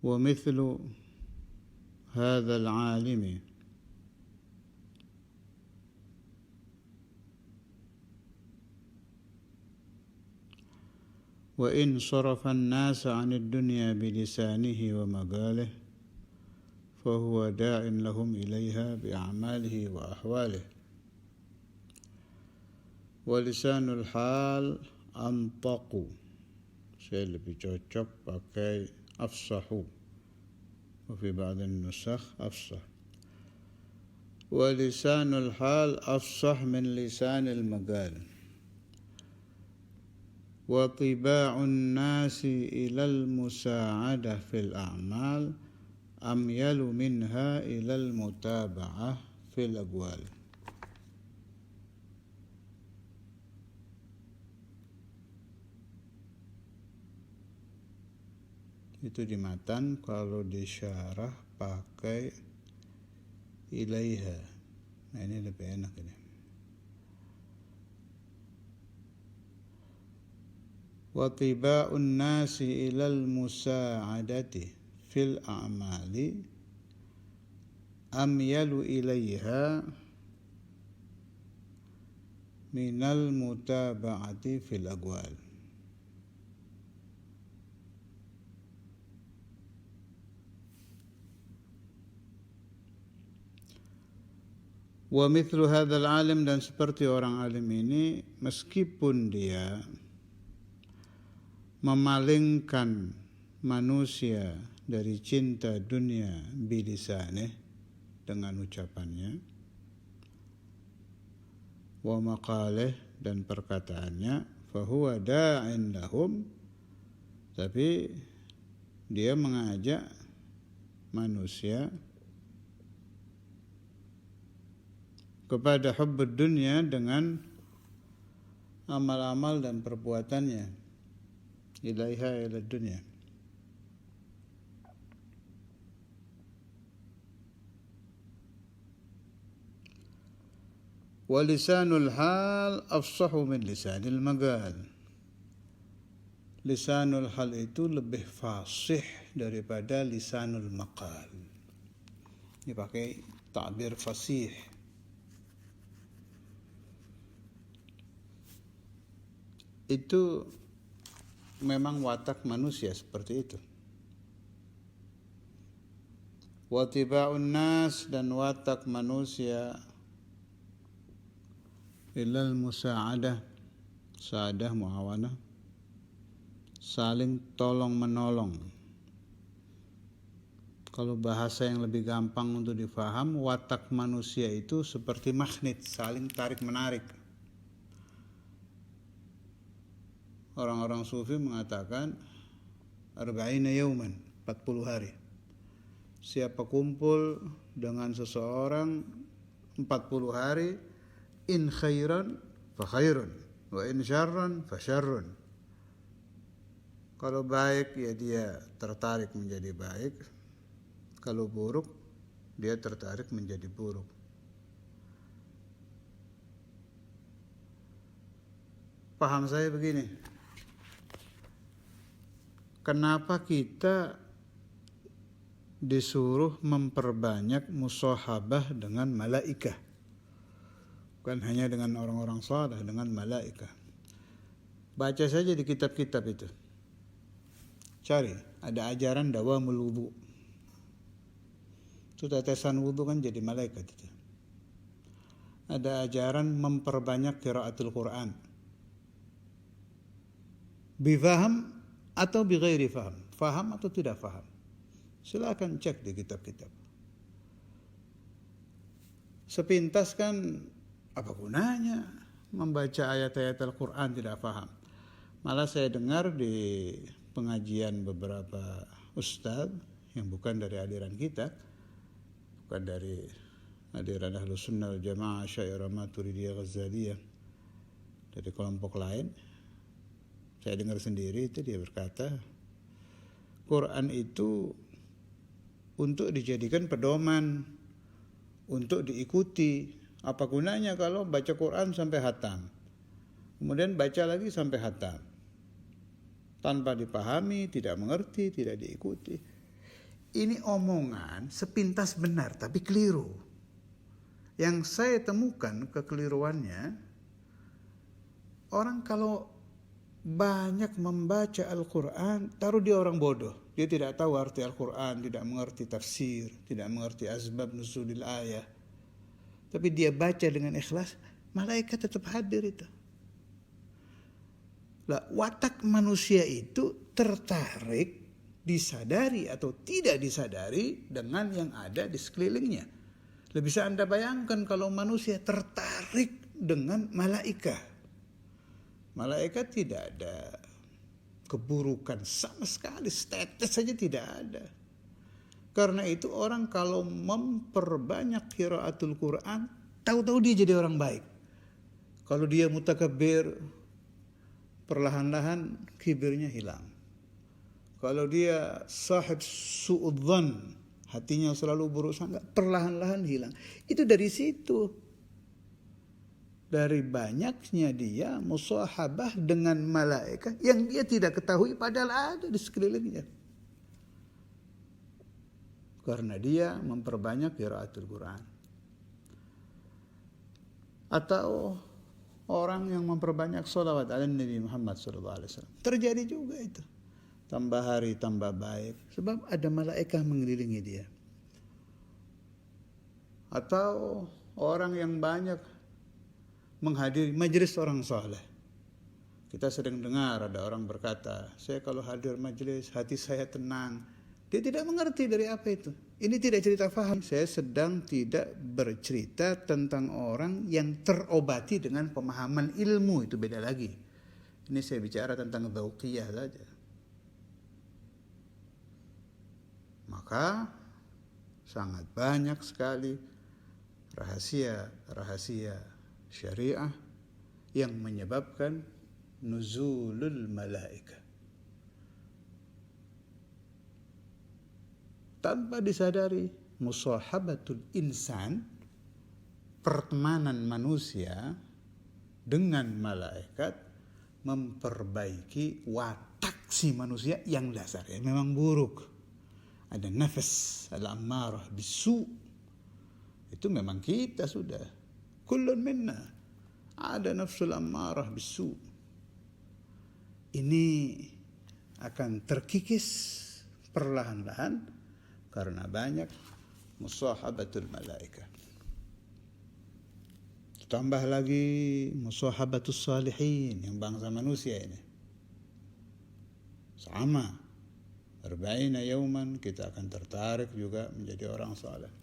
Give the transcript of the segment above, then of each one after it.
ومثل هذا العالم وإن صرف الناس عن الدنيا بلسانه ومقاله فهو داع لهم إليها بأعماله وأحواله ولسان الحال أنطق saya lebih cocok pakai afsahu وفي بعض النسخ أفصح ولسان الحال أفصح من لسان المقال وطباع الناس إلى المساعدة في الأعمال أميل منها إلى المتابعة في الأقوال. Itu di matan. Kalau disyarah pakai ilaiha. Nah ini lebih enak ini. Wa tiba'un nasi ilal musa'adati fil a'mali amyalu ilaiha minal mutaba'ati fil aqwal. Wa mithlu hadzal alim, dan seperti orang alim ini, meskipun dia memalingkan manusia dari cinta dunia bilisaneh dengan ucapannya, wa maqaleh, dan perkataannya, fahuwa da'in lahum, tapi dia mengajak manusia kepada hubbud dunia dengan amal-amal dan perbuatannya, ilaiha ila dunia. Wa lisanul hal afsahu min lisanil maqal. Lisanul hal itu lebih fasih daripada lisanul maqal. Ini pakai ta'bir fasih. Itu memang watak manusia seperti itu. Wa tiba'un nas, dan watak manusia ilal musa'adah, sa'adah muawanah, saling tolong menolong. Kalau bahasa yang lebih gampang untuk difaham, watak manusia itu seperti magnet, saling tarik menarik. Orang-orang sufi mengatakan arba'ina yauman, 40 hari. Siapa kumpul dengan seseorang 40 hari, in khairan fa khairun wa in syarran fa syarrun. Kalau baik ya dia tertarik menjadi baik, kalau buruk dia tertarik menjadi buruk. Paham saya begini, kenapa kita disuruh memperbanyak musahabah dengan malaikah? Bukan hanya dengan orang-orang saleh, dengan malaikah. Baca saja di kitab-kitab itu. Cari, ada ajaran dawamul wudu. Itu tetesan wudu kan jadi malaikat itu. Ada ajaran memperbanyak qiraatul Quran. Bifaham atau bighairi faham, faham atau tidak faham. Silakan cek di kitab-kitab. Sepintas kan apa gunanya membaca ayat-ayat Al-Quran tidak faham. Malah saya dengar di pengajian beberapa ustadz yang bukan dari aliran kita, bukan dari aliran Ahlus Sunnah wal Jamaah, Asy'ariyah, Maturidiyah, Ghazaliyah, dari kelompok lain. Saya dengar sendiri itu dia berkata, Quran itu untuk dijadikan pedoman, untuk diikuti. Apa gunanya kalau baca Quran sampai hatam, kemudian baca lagi sampai hatam, tanpa dipahami, tidak mengerti, tidak diikuti. ini omongan sepintas benar tapi keliru. Yang saya temukan kekeliruannya, orang kalau banyak membaca Al-Quran, taruh dia orang bodoh. Dia tidak tahu arti Al-Quran, tidak mengerti tafsir, tidak mengerti asbab nuzulil ayah. Tapi dia baca dengan ikhlas, malaikat tetap hadir itu. Lah, watak manusia itu tertarik, disadari atau tidak disadari dengan yang ada di sekelilingnya. Bisa Anda bayangkan kalau manusia tertarik dengan malaikat. Malaikat tidak ada keburukan sama sekali, status saja tidak ada. Karena itu orang kalau memperbanyak qiraatul Quran, tahu-tahu dia jadi orang baik. Kalau dia mutakabir, perlahan-lahan kibirnya hilang. Kalau dia sahib su'udzan, hatinya selalu buruk sangka, perlahan-lahan hilang. Itu dari situ. Dari banyaknya dia musahabah dengan malaikat yang dia tidak ketahui padahal ada di sekelilingnya. Karena dia memperbanyak qiraatul Quran. Atau orang yang memperbanyak sholawat ala Nabi Muhammad SAW. Terjadi juga itu. Tambah hari tambah baik. Sebab ada malaikat mengelilingi dia. Atau orang yang banyak menghadiri majelis orang saleh. Kita sering dengar ada orang berkata, saya kalau hadir majelis hati saya tenang. Dia tidak mengerti dari apa itu. Ini tidak cerita faham. Saya sedang tidak bercerita tentang orang yang terobati dengan pemahaman ilmu, itu beda lagi. Ini saya bicara tentang dzauqiyah saja. Maka sangat banyak sekali rahasia-rahasia syariah yang menyebabkan nuzulul malaika. Tanpa disadari, musahabatul insan, pertemanan manusia dengan malaikat memperbaiki watak si manusia yang dasarnya memang buruk. Ada nafas al-ammarah bisu. Itu memang kita sudah. Kullun minna ada nafsul ammarah bisu. Ini akan terkikis perlahan-lahan karena banyak musahabatul malaika. Tambah lagi musahabatus salihin, yang bangsa manusia ini. Sama. 40 yauman kita akan tertarik juga menjadi orang saleh.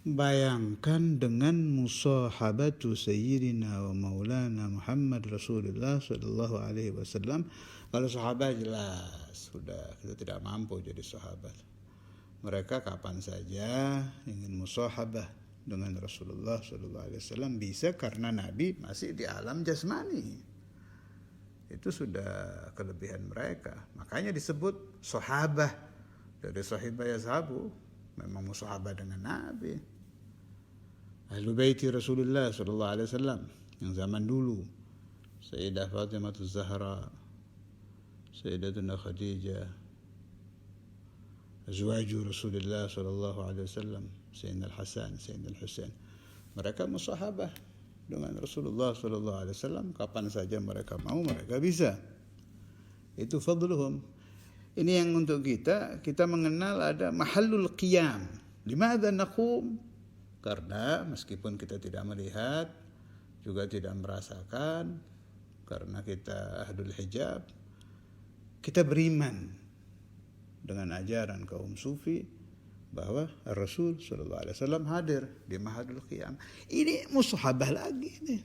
Bayangkan dengan musahabatu sayyidina wa maulana Muhammad Rasulullah sallallahu alaihi wasallam. Kalau sahabat jelas sudah kita tidak mampu jadi sahabat. Mereka kapan saja ingin musahabah dengan Rasulullah sallallahu alaihi wasallam bisa karena Nabi masih di alam jasmani. Itu sudah kelebihan mereka. Makanya disebut sahabah. Dari sahibah yazhabu memang musahabah dengan Nabi. Ahlu baiti Rasulullah sallallahu alaihi wasallam yang zaman dulu, Sayyidah Fatimah Az-Zahra, Sayyidatuna Khadijah, azwaju Rasulullah sallallahu alaihi wasallam, Sayyidina Al-Hasan, Sayyidina Al-Husain. Mereka musahabah dengan Rasulullah sallallahu alaihi wasallam, kapan saja mereka mau mereka bisa. Itu fadluhum. Ini yang untuk kita mengenal ada mahallul qiyam. Limadha naqum? Karena meskipun kita tidak melihat, juga tidak merasakan, karena kita ahlul hijab, kita beriman dengan ajaran kaum sufi bahwa Rasul sallallahu alaihi wasallam hadir di mahallul qiyam. Ini musahabah lagi nih.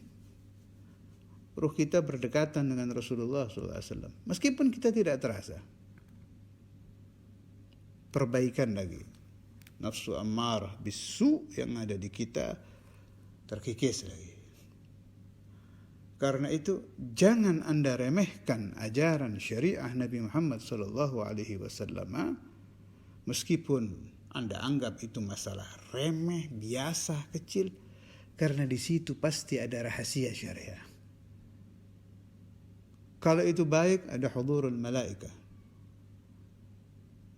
Ruh kita berdekatan dengan Rasulullah sallallahu alaihi wasallam. Meskipun kita tidak terasa. Perbaikan lagi. Nafsu ammarah bisu yang ada di kita terkikis lagi. Karena itu jangan Anda remehkan ajaran syariah Nabi Muhammad sallallahu alaihi wasallam meskipun Anda anggap itu masalah remeh, biasa, kecil, karena di situ pasti ada rahasia syariah. Kalau itu baik, ada hudurul malaika.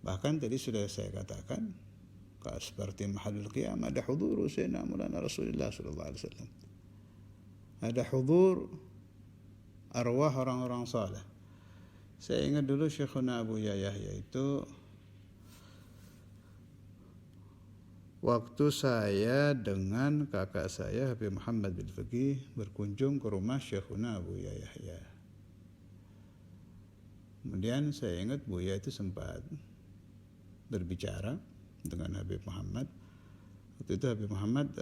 Bahkan tadi sudah saya katakan, seperti mahallul qiyam ada hudur Sayyidina Maulana Rasulullah sallallahu alaihi wasallam. Ada hudur arwah orang-orang saleh. Saya ingat dulu Syekhuna Abu Yahya itu waktu saya dengan kakak saya Habib Muhammad bin Faqih berkunjung ke rumah Syekhuna Abu Yahya. Kemudian saya ingat Buya itu sempat berbicara dengan Habib Muhammad. Waktu itu Habib Muhammad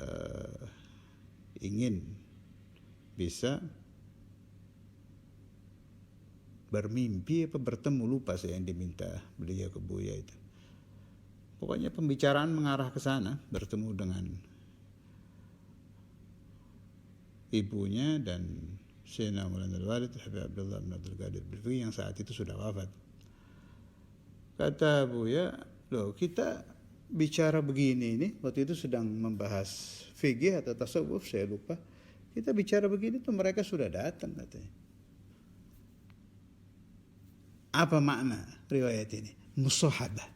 ingin bisa bermimpi apa bertemu, lupa saya yang diminta beliau ke Buya itu. Pokoknya pembicaraan mengarah ke sana, bertemu dengan ibunya dan Sayyidina Maulana Al-Walid Habib Abdullah bin Abdul Qadir Bilfi yang saat itu sudah wafat. Kata Buya, loh kita bicara begini ini, waktu itu sedang membahas fikih atau tasawuf, saya lupa. Kita bicara begini tuh mereka sudah datang katanya. Apa makna riwayat ini? Musahabah.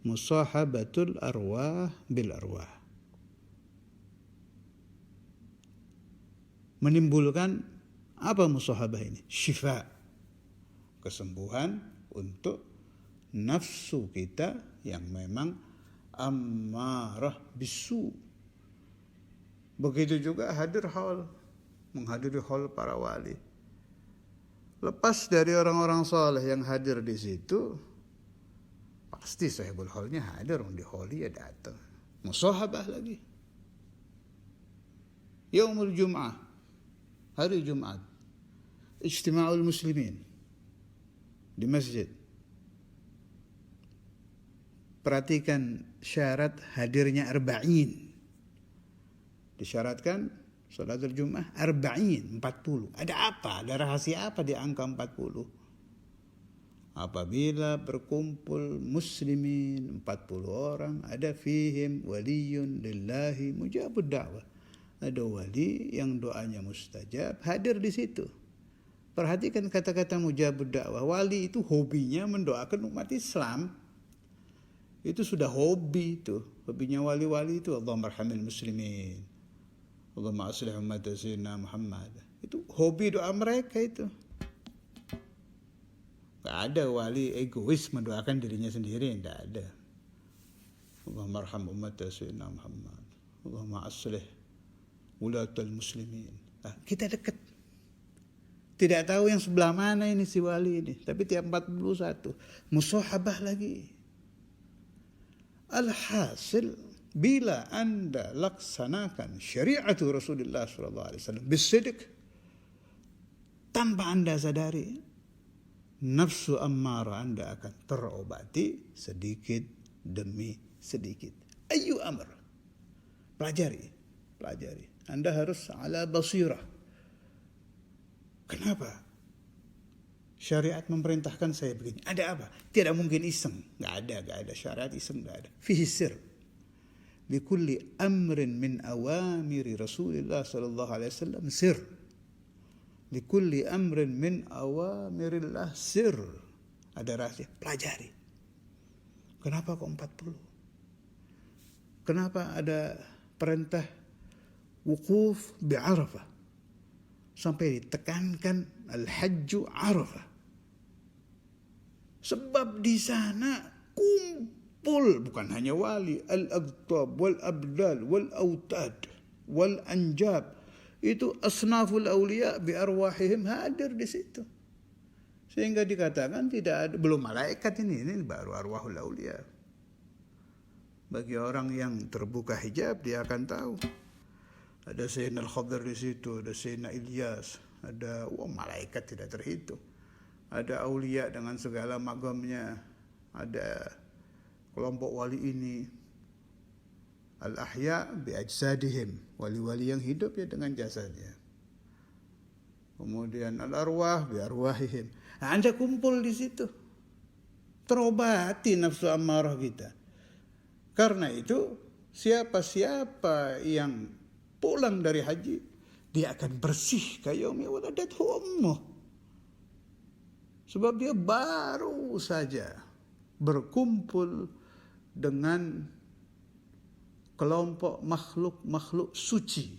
Musahabatul arwah bil arwah. Menimbulkan apa musahabah ini? Syifa. Kesembuhan untuk nafsu kita yang memang ammarah bisu. Begitu juga menghadiri haul para wali. Lepas dari orang-orang saleh yang hadir di situ, pasti sahibul haulnya hadir, di hauli ya datang. Musahabah lagi. Yaumul Jum'ah, hari Jumat, ijtima'ul muslimin di masjid. Perhatikan syarat hadirnya arba'in. Disyaratkan salatul Jum'ah arba'in, 40. Ada apa? Ada rahasia apa di angka 40? Apabila berkumpul muslimin 40 orang, ada fihim waliyun lillahi mujabud da'wah. Ada wali yang doanya mustajab, hadir di situ. Perhatikan kata-kata mujabud da'wah. Wali itu hobinya mendoakan umat Islam. Itu sudah hobi itu. Hobinya wali-wali itu Allahumma arhamil muslimin, Allahumma aslih umat Sayyidina Muhammad. Itu hobi doa mereka itu. Gak ada wali egois mendoakan dirinya sendiri, tidak ada. Allahumma arham umat Sayyidina Muhammad, Allahumma aslih ulatul muslimin. Kita dekat. Tidak tahu yang sebelah mana ini si wali ini, tapi tiap 41 musahabah lagi. Alhasil, bila Anda laksanakan syariat Rasulullah SAW bisidq, tanpa Anda sadari, nafsu ammara Anda akan terobati sedikit demi sedikit. Ayu amr. Pelajari. Anda harus ala basirah. Kenapa? Syariat memerintahkan saya begini. Ada apa? Tidak mungkin iseng. Gak ada syariat iseng, gak ada. Fihi sir. Likulli amrin min awamiri Rasulullah sallallahu alaihi wasallam sir. Likulli amrin min awamirillah sir. Ada rahasia. Pelajari. Kenapa kok 40? Kenapa ada perintah wukuf bi Arafah? Sampai ditekankan al-hajju Arafah. Sebab di sana kumpul bukan hanya wali, al-aqtab wal abdal wal autad wal anjab. Itu asnaful awliya bi arwahihim hadir di situ. Sehingga dikatakan tidak ada, belum malaikat ini baru arwahul awliya. Bagi orang yang terbuka hijab dia akan tahu. Ada Sayyidina Al-Khadir di situ, ada Sayyidina Ilyas, ada malaikat tidak terhitung. Ada aulia dengan segala magamnya, ada kelompok wali ini. Al-ahya bi ajsadihim, wali-wali yang hidup ya dengan jasadnya. Kemudian al-arwah bi arwahihim. Nah, Anda kumpul di situ. Terobati nafsu ammarah kita. Karena itu siapa-siapa yang pulang dari haji, dia akan bersih kayaumi waladathu ummuh. Sebab dia baru saja berkumpul dengan kelompok makhluk suci,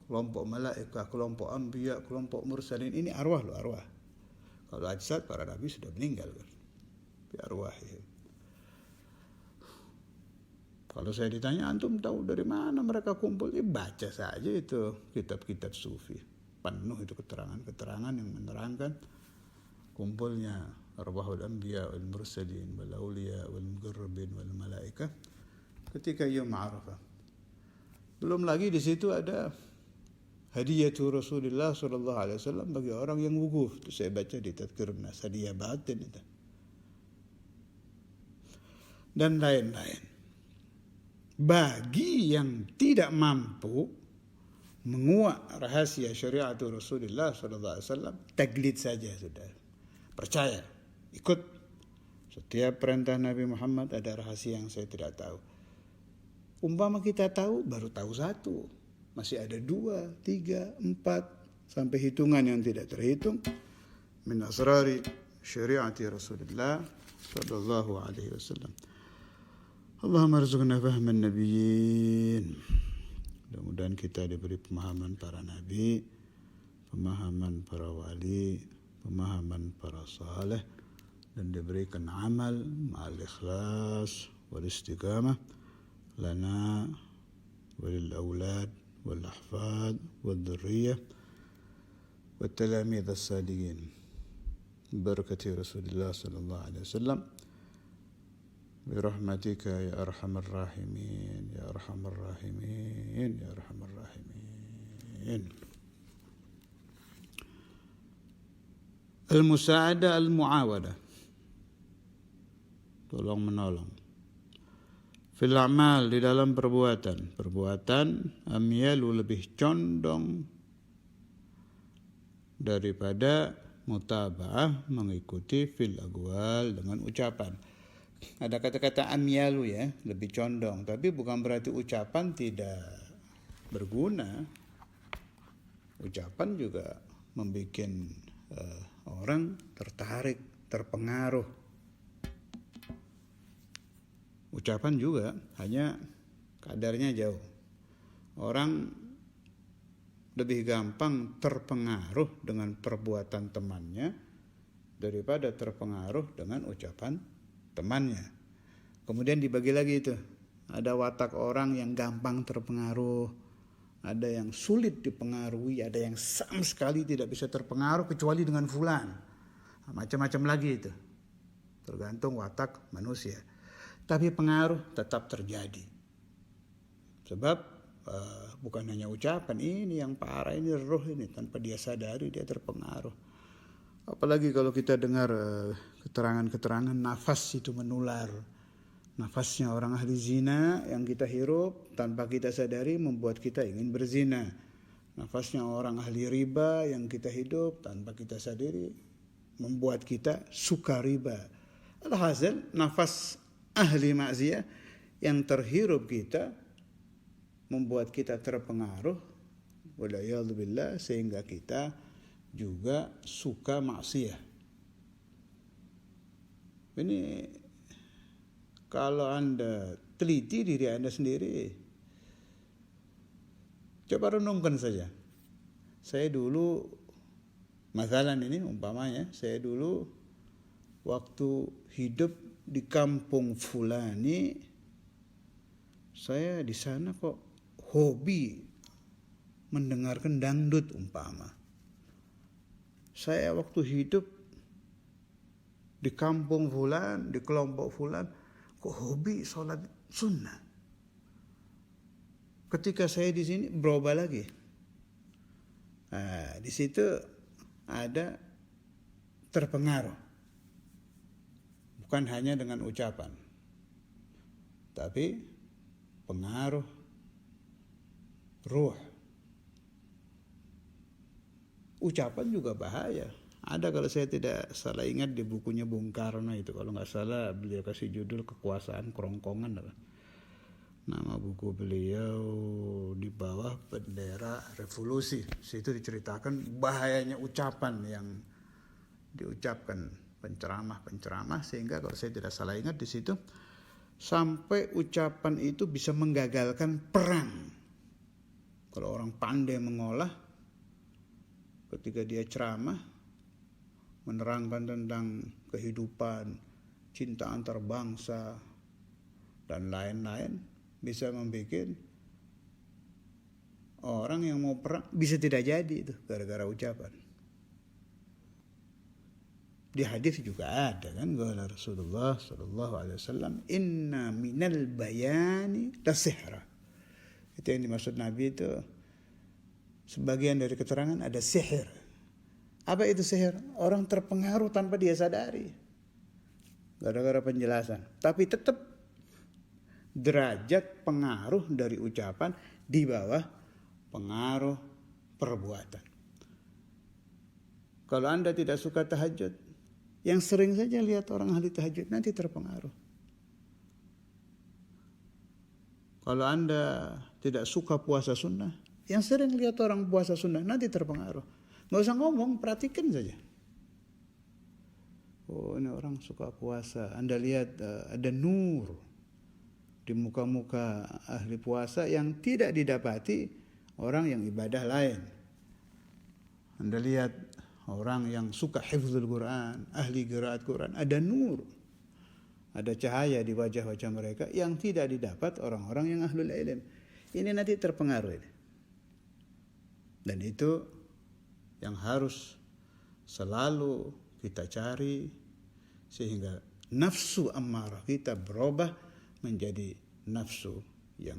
kelompok malaikat, kelompok anbiya, kelompok mursalin. Ini arwah loh, arwah. Kalau ajsad para nabi sudah meninggal kan, di arwah ya. Kalau saya ditanya, antum tahu dari mana mereka kumpul? Baca saja itu kitab-kitab sufi, penuh itu keterangan-keterangan yang menerangkan kumpulnya arwahul anbiya wal mursalin wal auliya wal muqarrabin wal malaikah ketika yaum Arafah. Belum lagi di situ ada hadiyatu Rasulullah sallallahu alaihi wasallam bagi orang yang wukuf. Itu saya baca di Tadhkirun Nas, hadiah batin itu. Dan lain-lain. Bagi yang tidak mampu menguak rahasia syariat Rasulullah sallallahu alaihi wasallam, taklid saja sudah. Percaya, ikut setiap perintah Nabi Muhammad. Ada rahasia yang saya tidak tahu. Umpama kita tahu, baru tahu satu. Masih ada 2, 3, 4 sampai hitungan yang tidak terhitung. Min asrari syariati Rasulullah sallallahu alaihi wasallam. Allahumma arzuqna fahman nabiyyin. Mudah-mudahan kita diberi pemahaman para nabi, pemahaman para wali, pemahaman para saleh, dan diberikan amal ma'al ikhlas wal istiqamah lana walil aulad wal ahfad wal dhurriyyah wat talamid as-salihin barakati Rasulullah sallallahu alaihi wasallam برحمتك يا أرحم الراحمين يا أرحم الراحمين يا أرحم الراحمين. Al-musa'adah al-mu'awadah, tolong menolong. Fil a'mal, di dalam perbuatan amyalu lebih condong daripada mutaba'ah, mengikuti fil aqwal dengan ucapan. Ada kata-kata amyalu ya, lebih condong, tapi bukan berarti ucapan tidak berguna. Ucapan juga membuat orang tertarik, terpengaruh. Ucapan juga hanya kadarnya jauh. Orang lebih gampang terpengaruh dengan perbuatan temannya daripada terpengaruh dengan ucapan temannya. Kemudian dibagi lagi itu. Ada watak orang yang gampang terpengaruh, ada yang sulit dipengaruhi, ada yang sama sekali tidak bisa terpengaruh kecuali dengan fulan. Macam-macam lagi itu. Tergantung watak manusia. Tapi pengaruh tetap terjadi. Sebab bukan hanya ucapan, ini yang parah, ini roh ini, tanpa dia sadari dia terpengaruh. Apalagi kalau kita dengar keterangan-keterangan nafas itu menular. Nafasnya orang ahli zina yang kita hirup tanpa kita sadari membuat kita ingin berzina. Nafasnya orang ahli riba yang kita hidup tanpa kita sadari membuat kita suka riba. Alhasil nafas ahli maksiat yang terhirup kita membuat kita terpengaruh waliyadzubillah sehingga kita juga suka maksiat. Ini kalau Anda teliti diri Anda sendiri, coba renungkan saja. Saya dulu, masalah ini umpamanya, saya dulu waktu hidup di kampung Fulani, saya di sana kok hobi mendengarkan dangdut umpama. Saya waktu hidup di kampung fulan, di kelompok fulan, kok hobi sholat sunnah. Ketika saya di sini berubah lagi. Nah, di situ ada terpengaruh. Bukan hanya dengan ucapan, tapi pengaruh ruh. Ucapan juga bahaya. Ada kalau saya tidak salah ingat di bukunya Bung Karno itu, kalau nggak salah beliau kasih judul Kekuasaan Kerongkongan. Nama buku beliau Di Bawah Bendera Revolusi. Situ diceritakan bahayanya ucapan yang diucapkan penceramah, sehingga kalau saya tidak salah ingat di situ sampai ucapan itu bisa menggagalkan perang. Kalau orang pandai mengolah, ketika dia ceramah menerangkan tentang kehidupan, cinta antar bangsa dan lain-lain, bisa membuat orang yang mau perang bisa tidak jadi itu gara-gara ucapan. Di hadis juga ada kan, qala Rasulullah sallallahu alaihi wasallam, inna minal bayani lasihra. Itu yang dimaksud Nabi itu, sebagian dari keterangan ada sihir. Apa itu sihir? Orang terpengaruh tanpa dia sadari gara-gara penjelasan. Tapi tetap derajat pengaruh dari ucapan di bawah pengaruh perbuatan. Kalau Anda tidak suka tahajud, yang sering saja lihat orang ahli tahajud nanti terpengaruh. Kalau Anda tidak suka puasa sunnah, yang sering lihat orang puasa sunnah nanti terpengaruh. Nggak usah ngomong, perhatikan saja. Oh, ini orang suka puasa. Anda lihat ada nur di muka-muka ahli puasa yang tidak didapati orang yang ibadah lain. Anda lihat orang yang suka hifzul Quran, ahli qiraat Quran, ada nur, ada cahaya di wajah-wajah mereka yang tidak didapat orang-orang yang ahlul ilm. Ini nanti terpengaruh ini. Dan itu yang harus selalu kita cari, sehingga nafsu ammarah kita berubah menjadi nafsu yang